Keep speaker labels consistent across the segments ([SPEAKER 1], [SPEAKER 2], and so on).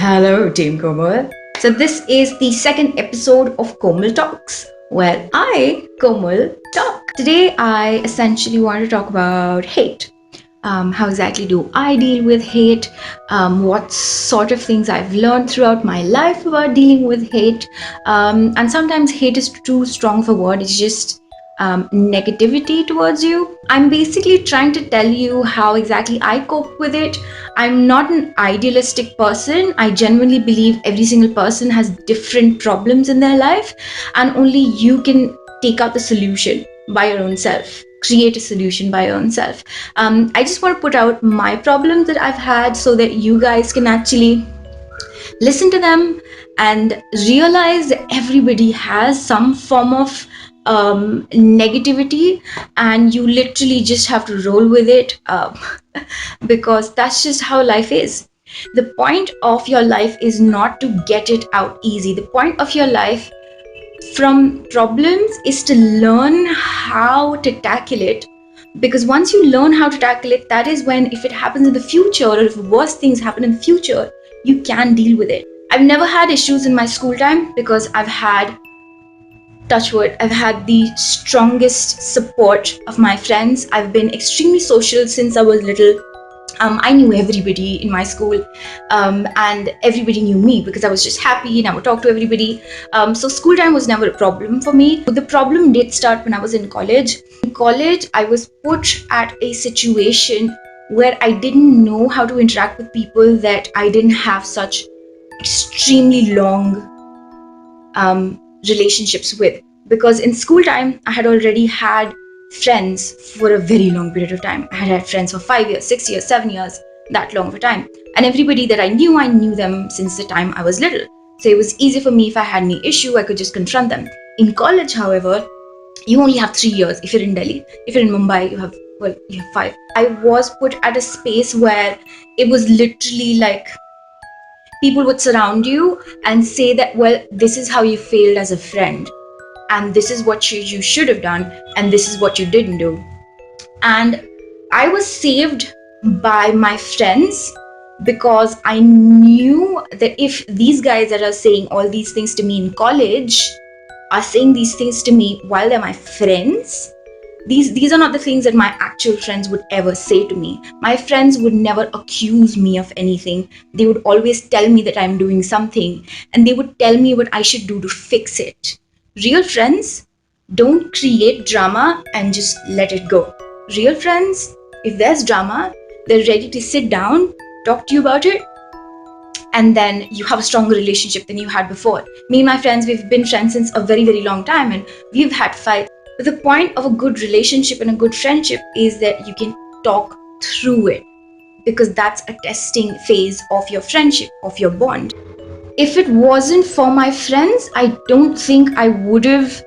[SPEAKER 1] Hello, Team Komal. So, this is the second episode of Komal Talks, where Komal, talk. Today, I essentially want to talk about hate. How exactly do I deal with hate? What sort of things I've learned throughout my life about dealing with hate? And sometimes hate is too strong for word. It's just negativity towards you. I'm basically trying to tell you how exactly I cope with it. I'm not an idealistic person. I genuinely believe every single person has different problems in their life, and only you can take out the solution by your own self. Create a solution by your own self. I just want to put out my problems that I've had so that you guys can actually listen to them and realize that everybody has some form of negativity, and you literally just have to roll with it because that's just how life is. The point of your life is not to get it out easy. The point of your life from problems is to learn how to tackle it, because once you learn how to tackle it, that is when, if it happens in the future or if worse things happen in the future, you can deal with it. I've never had issues in my school time because I've had, touch wood, I've had the strongest support of my friends. I've been extremely social since I was little. I knew everybody in my school, and everybody knew me because I was just happy and I would talk to everybody. So school time was never a problem for me. The problem did start when I was in college. In college, I was put at a situation where I didn't know how to interact with people that I didn't have such extremely long relationships with. Because in school time, I had already had friends for a very long period of time. I had friends for 5 years, 6 years, 7 years, that long of a time. And everybody that I knew them since the time I was little. So it was easy for me. If I had any issue, I could just confront them. In college, however, you only have 3 years if you're in Delhi. If you're in Mumbai, you have 5. I was put at a space where it was literally like people would surround you and say that, well, this is how you failed as a friend, and this is what you should have done, and this is what you didn't do. And I was saved by my friends because I knew that if these guys that are saying all these things to me in college are saying these things to me while they're my friends, these are not the things that my actual friends would ever say to me. My friends would never accuse me of anything. They would always tell me that I'm doing something, and they would tell me what I should do to fix it. Real friends don't create drama and just let it go. Real friends, if there's drama, they're ready to sit down, talk to you about it, and then you have a stronger relationship than you had before. Me and my friends, we've been friends since a very, very long time, and we've had fights. But the point of a good relationship and a good friendship is that you can talk through it, because that's a testing phase of your friendship, of your bond. If it wasn't for my friends, I don't think I would have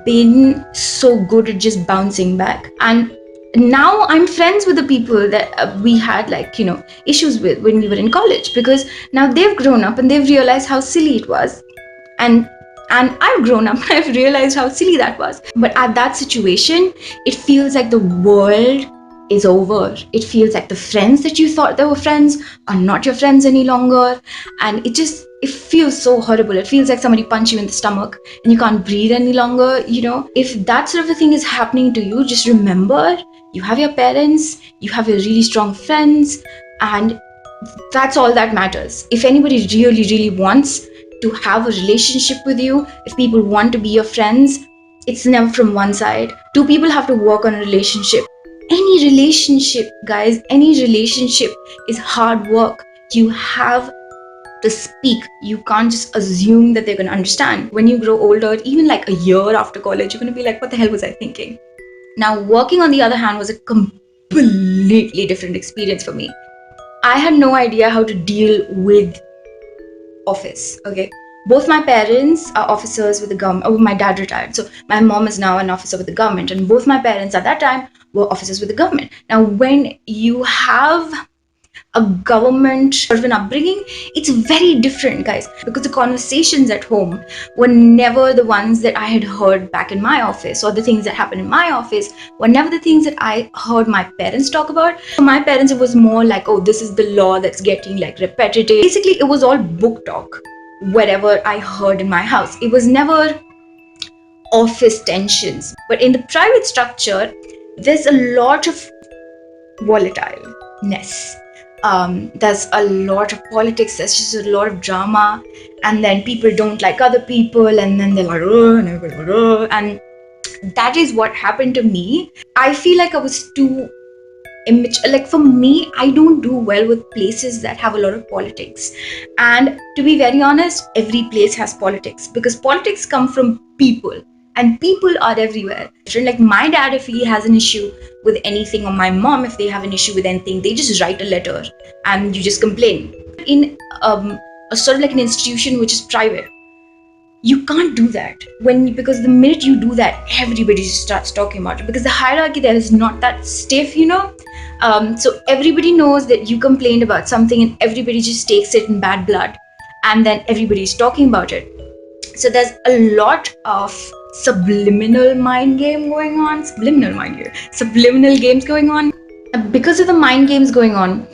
[SPEAKER 1] been so good at just bouncing back. And now I'm friends with the people that we had issues with when we were in college, because now they've grown up and they've realized how silly it was, and I've grown up and I've realized how silly that was. But at that situation, it feels like the world is over. It feels like the friends that you thought they were friends are not your friends any longer, and it feels so horrible. It feels like somebody punched you in the stomach and you can't breathe any longer. If that sort of a thing is happening to you, just remember, you have your parents, you have your really strong friends, and that's all that matters. If anybody really, really wants to have a relationship with you, if people want to be your friends, it's never from one side. Two people have to work on a relationship. Any relationship, guys, any relationship is hard work. You have to speak. You can't just assume that they're going to understand. When you grow older, even like a year after college, you're going to be like, what the hell was I thinking? Now, working, on the other hand, was a completely different experience for me. I had no idea how to deal with office. Okay, both my parents are officers with the government. Oh, my dad retired, so my mom is now an officer with the government, and both my parents at that time were officers with the government. Now, when you have a government sort of an upbringing, it's very different, guys, because the conversations at home were never the ones that I had heard back in my office, or the things that happened in my office were never the things that I heard my parents talk about. For my parents, it was more like, oh, this is the law that's getting like repetitive. Basically, it was all book talk, whatever I heard in my house. It was never office tensions. But in the private structure, there's a lot of volatileness. There's a lot of politics, there's just a lot of drama, and then people don't like other people, and then they're like, oh, and everybody's like, oh, and that is what happened to me. I feel like I was too immature. Like, for me, I don't do well with places that have a lot of politics. And to be very honest, every place has politics, because politics come from people, and people are everywhere. Like my dad, if he has an issue with anything, or my mom, if they have an issue with anything, they just write a letter and you just complain. In a sort of like an institution which is private, you can't do that, because the minute you do that, everybody just starts talking about it, because the hierarchy there is not that stiff, so everybody knows that you complained about something, and everybody just takes it in bad blood, and then everybody's talking about it. So there's a lot of subliminal games going on. Because of the mind games going on,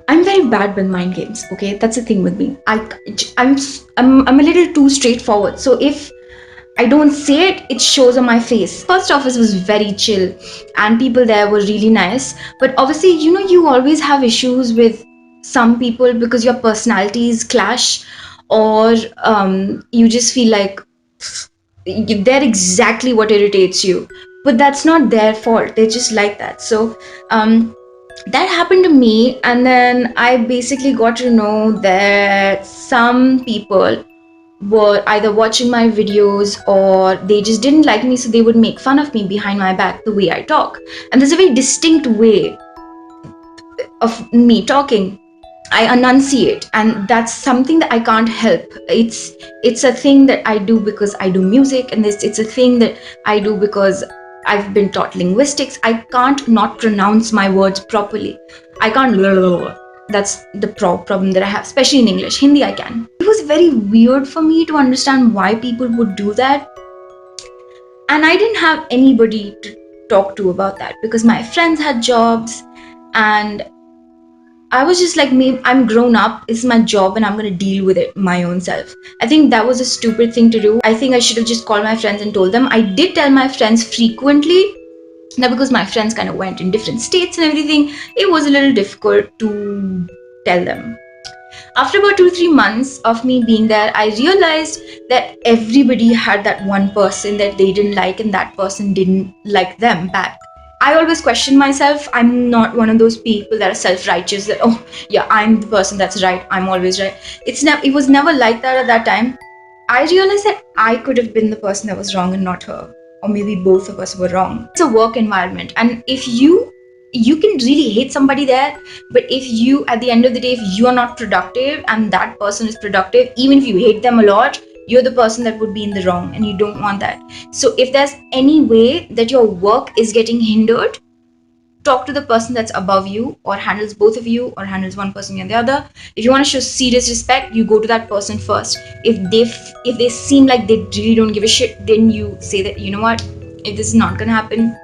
[SPEAKER 1] I'm very bad with mind games. Okay, that's the thing with me. I'm a little too straightforward. So if I don't say it, it shows on my face. First office was very chill, and people there were really nice. But obviously, you always have issues with some people because your personalities clash, or you just feel like they're exactly what irritates you. But that's not their fault. They're just like that. So that happened to me, and then I basically got to know that some people were either watching my videos, or they just didn't like me, so they would make fun of me behind my back, the way I talk. And there's a very distinct way of me talking. I enunciate, and that's something that I can't help. It's a thing that I do because I do music, and it's a thing that I do because I've been taught linguistics. I can't not pronounce my words properly. I can't. That's the problem that I have, especially in English. Hindi I can. It was very weird for me to understand why people would do that, and I didn't have anybody to talk to about that, because my friends had jobs, and I was just like, maybe I'm grown up, it's my job, and I'm gonna deal with it my own self. I think that was a stupid thing to do. I think I should have just called my friends and told them. I did tell my friends frequently. Now, because my friends kind of went in different states and everything, it was a little difficult to tell them. After about 2-3 months of me being there, I realized that everybody had that one person that they didn't like, and that person didn't like them back. I always question myself. I'm not one of those people that are self-righteous, that, oh yeah, I'm the person that's right, I'm always right. It was never like that at that time. I realized that I could have been the person that was wrong and not her, or maybe both of us were wrong. It's a work environment, and if you can really hate somebody there, but if you, at the end of the day, if you are not productive and that person is productive, even if you hate them a lot, you're the person that would be in the wrong, and you don't want that. So if there's any way that your work is getting hindered, talk to the person that's above you, or handles both of you, or handles one person and the other. If you want to show serious respect, you go to that person first. If they seem like they really don't give a shit, then you say that, you know what, if this is not gonna happen,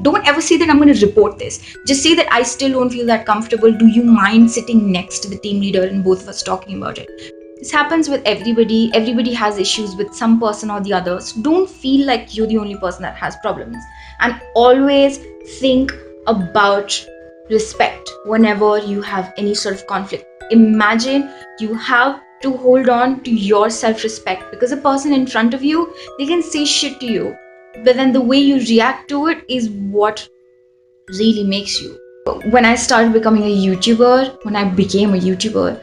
[SPEAKER 1] don't ever say that I'm going to report this. Just say that I still don't feel that comfortable. Do you mind sitting next to the team leader and both of us talking about it? This happens with everybody. Everybody has issues with some person or the other. So don't feel like you're the only person that has problems. And always think about respect whenever you have any sort of conflict. Imagine you have to hold on to your self-respect, because the person in front of you, they can say shit to you, but then the way you react to it is what really makes you. When I started becoming a YouTuber, when I became a YouTuber,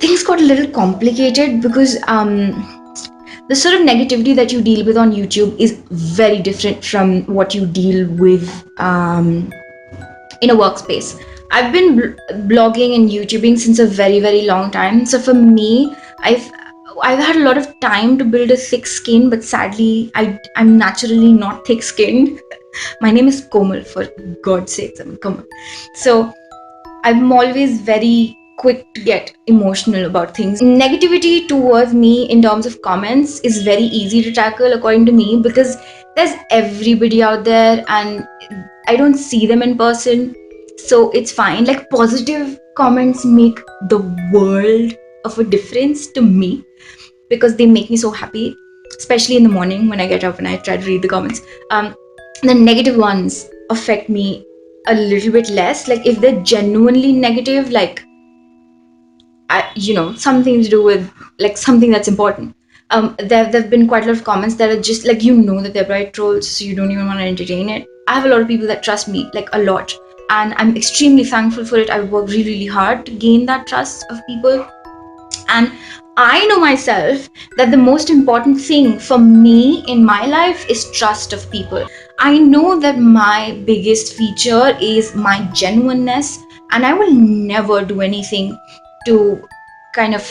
[SPEAKER 1] things got a little complicated, because the sort of negativity that you deal with on YouTube is very different from what you deal with in a workspace. I've been blogging and YouTubing since a very, very long time. So for me, I've had a lot of time to build a thick skin, but sadly, I'm naturally not thick-skinned. My name is Komal, for God's sake, I'm Komal. So I'm always very quick to get emotional about things. Negativity towards me in terms of comments is very easy to tackle, according to me, because there's everybody out there and I don't see them in person. So it's fine. Like, positive comments make the world of a difference to me because they make me so happy, especially in the morning when I get up and I try to read the comments. The negative ones affect me a little bit less. Like, if they're genuinely negative, like, something to do with like something that's important. There've been quite a lot of comments that are just like, that they're bright trolls, so you don't even want to entertain it. I have a lot of people that trust me, like, a lot, and I'm extremely thankful for it. I work really, really hard to gain that trust of people. And I know myself that the most important thing for me in my life is trust of people. I know that my biggest feature is my genuineness, and I will never do anything to kind of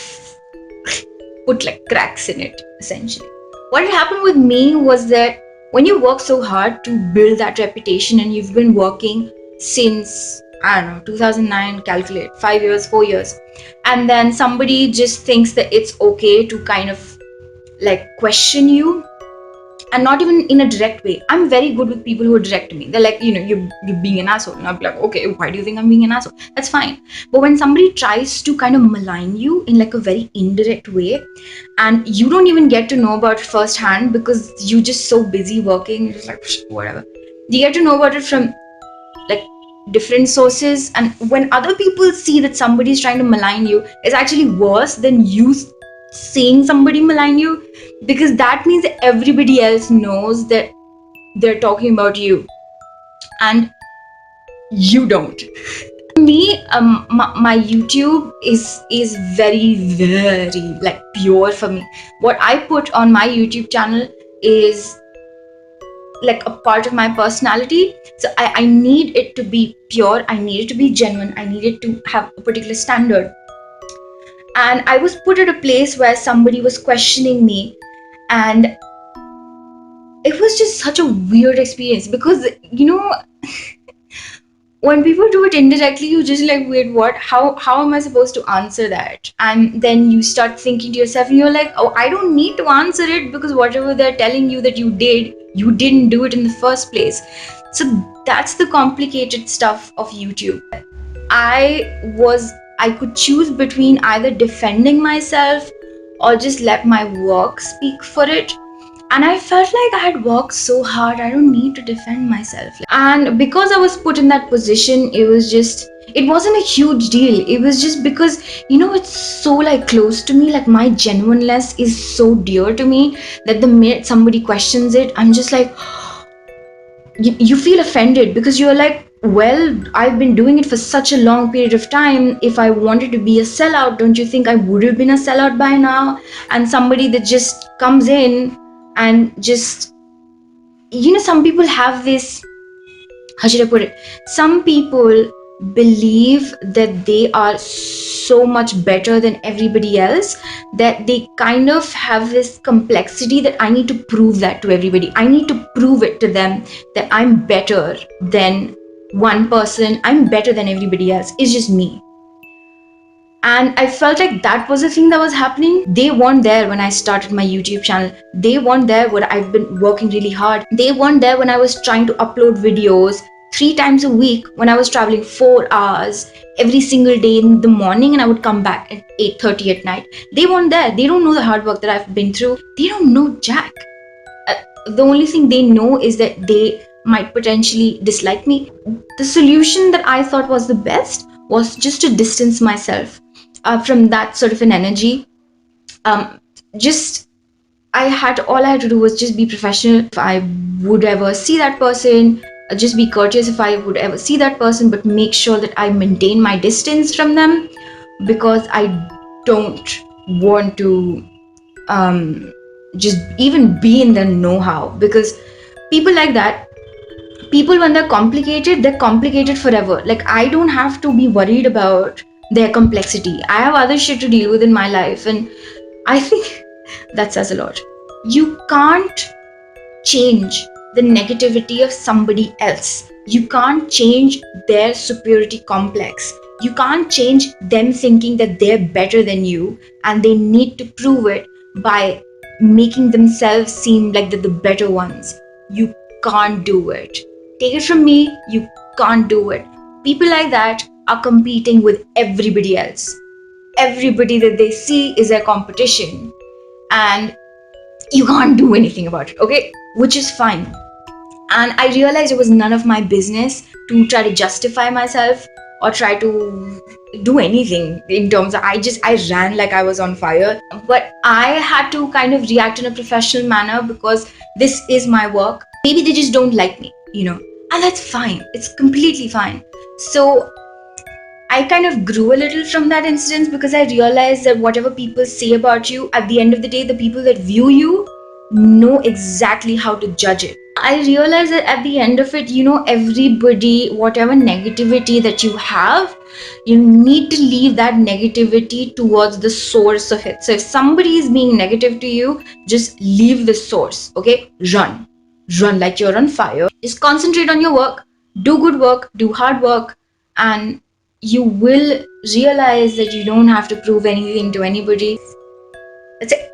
[SPEAKER 1] put like cracks in it, essentially. What had happened with me was that when you work so hard to build that reputation and you've been working since, I don't know, 2009, calculate 5 years, 4 years, and then somebody just thinks that it's okay to kind of like question you, and not even in a direct way. I'm very good with people who are direct to me. They're like, you're being an asshole. And I'll be like, okay, why do you think I'm being an asshole? That's fine. But when somebody tries to kind of malign you in like a very indirect way, and you don't even get to know about it firsthand because you're just so busy working, you're just like, whatever. You get to know about it from like different sources, and when other people see that somebody's trying to malign you, it's actually worse than you seeing somebody malign you, because that means that everybody else knows that they're talking about you and you don't. Me, my YouTube is very, very like pure for me. What I put on my YouTube channel is like a part of my personality. So I need it to be pure, I need it to be genuine, I need it to have a particular standard. And I was put at a place where somebody was questioning me, and it was just such a weird experience because when people do it indirectly, you just like, wait, what? How am I supposed to answer that? And then you start thinking to yourself, and you're like, oh, I don't need to answer it because whatever they're telling you that you didn't do it in the first place. So that's the complicated stuff of YouTube. I could choose between either defending myself or just let my work speak for it. And I felt like I had worked so hard, I don't need to defend myself. And because I was put in that position, it wasn't a huge deal. It was just because, it's so like close to me, like my genuineness is so dear to me that the minute somebody questions it, I'm just like, you feel offended because you're like, well, I've been doing it for such a long period of time. If I wanted to be a sellout, don't you think I would have been a sellout by now? And somebody that just comes in and just, some people have this, how should I put it? Some people believe that they are so much better than everybody else that they kind of have this complexity that I need to prove that to everybody. I need to prove it to them that I'm better than one person. I'm better than everybody else. It's just me. And I felt like that was the thing that was happening. They weren't there when I started my YouTube channel. They weren't there when I've been working really hard. They weren't there when I was trying to upload videos 3 times a week, when I was traveling 4 hours every single day in the morning, and I would come back at 8:30 at night. They weren't there. They don't know the hard work that I've been through. They don't know jack. The only thing they know is that they might potentially dislike me. The solution that I thought was the best was just to distance myself from that sort of an energy. Just all I had to do was just be professional. If I would ever see that person, just be courteous if I would ever see that person, but make sure that I maintain my distance from them, because I don't want to just even be in the know-how, because people like that, people when they're complicated forever. Like, I don't have to be worried about their complexity. I have other shit to deal with in my life, and I think that says a lot. You can't change the negativity of somebody else. You can't change their superiority complex. You can't change them thinking that they're better than you and they need to prove it by making themselves seem like they're the better ones. You can't do it. Take it from me, you can't do it. People like that are competing with everybody else. Everybody that they see is their competition, and you can't do anything about it, okay? Which is fine. And I realized it was none of my business to try to justify myself or try to do anything in terms of I ran like I was on fire. But I had to kind of react in a professional manner because this is my work. Maybe they just don't like me, and that's fine. It's completely fine. So I kind of grew a little from that incident because I realized that whatever people say about you, at the end of the day, the people that view you know exactly how to judge it. I realized that at the end of it, everybody, whatever negativity that you have, you need to leave that negativity towards the source of it. So if somebody is being negative to you, just leave the source, okay? Run like you're on fire. Just concentrate on your work, do good work, do hard work, and you will realize that you don't have to prove anything to anybody. That's it.